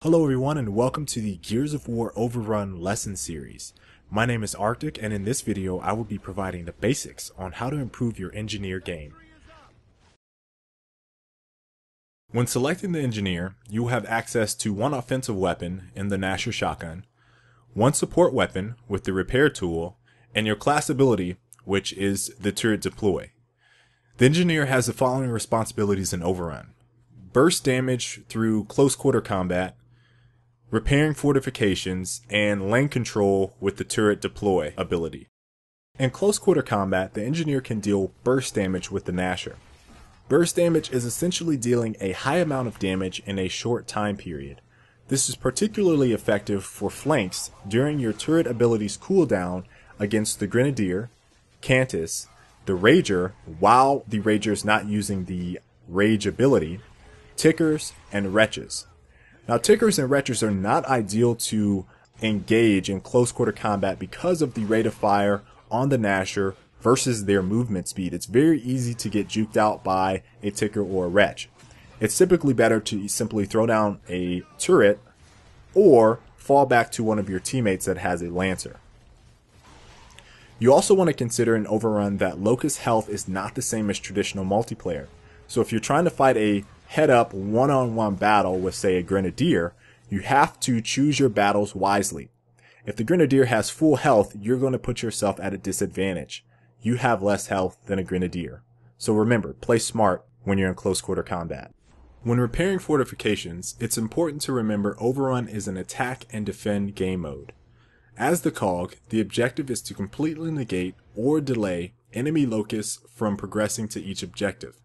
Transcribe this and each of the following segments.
Hello everyone and welcome to the Gears of War OverRun lesson series. My name is Arctic and in this video I will be providing the basics on how to improve your engineer game. When selecting the engineer, you will have access to one offensive weapon in the Gnasher shotgun, one support weapon with the repair tool, and your class ability, which is the turret deploy. The engineer has the following responsibilities in OverRun: burst damage through close quarter combat, repairing fortifications, and lane control with the turret deploy ability. In close quarter combat, the engineer can deal burst damage with the Gnasher. Burst damage is essentially dealing a high amount of damage in a short time period. This is particularly effective for flanks during your turret ability's cooldown against the Grenadier, Kantus, the Rager while the Rager is not using the Rage ability, Tickers, and Wretches. Now, Tickers and Wretches are not ideal to engage in close quarter combat because of the rate of fire on the Gnasher versus their movement speed. It's very easy to get juked out by a Ticker or a Wretch. It's typically better to simply throw down a turret or fall back to one of your teammates that has a Lancer. You also want to consider in OverRun that Locust health is not the same as traditional multiplayer. So if you're trying to fight a head-up one-on-one battle with, say, a Grenadier, you have to choose your battles wisely. If the Grenadier has full health, you're going to put yourself at a disadvantage. You have less health than a Grenadier. So remember, play smart when you're in close quarter combat. When repairing fortifications, it's important to remember OverRun is an attack and defend game mode. As the cog, the objective is to completely negate or delay enemy locusts from progressing to each objective.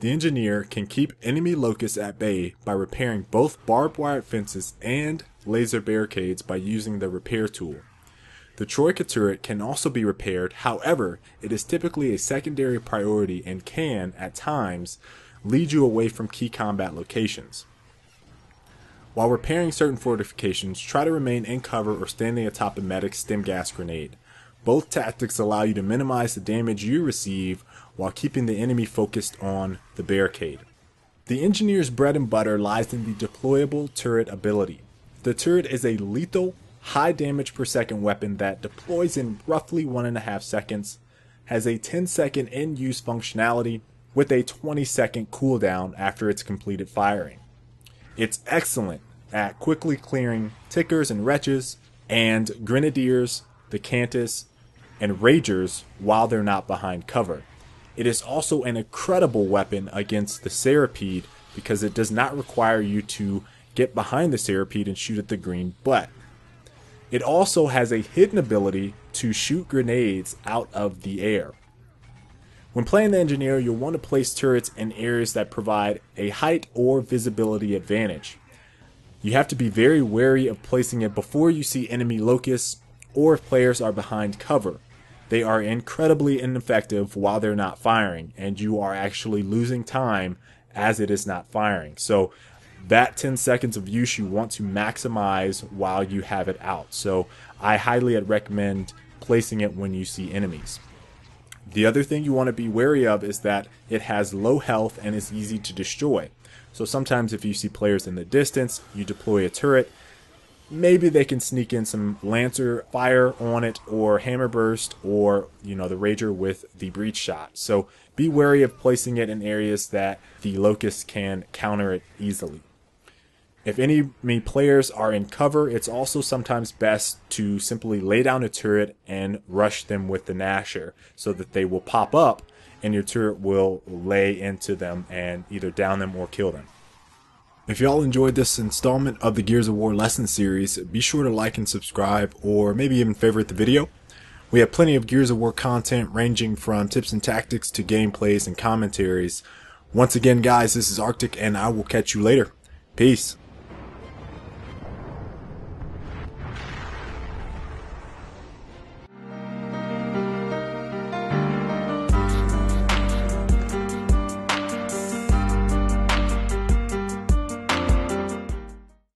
The engineer can keep enemy locusts at bay by repairing both barbed wire fences and laser barricades by using the repair tool. The Troika turret can also be repaired, however, it is typically a secondary priority and can, at times, lead you away from key combat locations. While repairing certain fortifications, try to remain in cover or standing atop a medic's stim gas grenade. Both tactics allow you to minimize the damage you receive while keeping the enemy focused on the barricade. The engineer's bread and butter lies in the deployable turret ability. The turret is a lethal, high damage per second weapon that deploys in roughly 1.5 seconds, has a 10-second in-use functionality with a 20-second cooldown after it's completed firing. It's excellent at quickly clearing Tickers and Wretches and Grenadiers, the Kantus, and Ragers while they're not behind cover. It is also an incredible weapon against the Serapede because it does not require you to get behind the Serapede and shoot at the green butt. It also has a hidden ability to shoot grenades out of the air. When playing the engineer, you'll want to place turrets in areas that provide a height or visibility advantage. You have to be very wary of placing it before you see enemy locusts or if players are behind cover. They are incredibly ineffective while they're not firing, and you are actually losing time as it is not firing. So that 10 seconds of use you want to maximize while you have it out. So I highly recommend placing it when you see enemies. The other thing you want to be wary of is that it has low health and is easy to destroy. So sometimes if you see players in the distance, you deploy a turret, maybe they can sneak in some Lancer fire on it or Hammer Burst or, the Rager with the Breach Shot. So be wary of placing it in areas that the Locust can counter it easily. If enemy players are in cover, it's also sometimes best to simply lay down a turret and rush them with the Gnasher so that they will pop up and your turret will lay into them and either down them or kill them. If y'all enjoyed this installment of the Gears of War lesson series, be sure to like and subscribe or maybe even favorite the video. We have plenty of Gears of War content ranging from tips and tactics to gameplays and commentaries. Once again guys, this is Arctic and I will catch you later. Peace.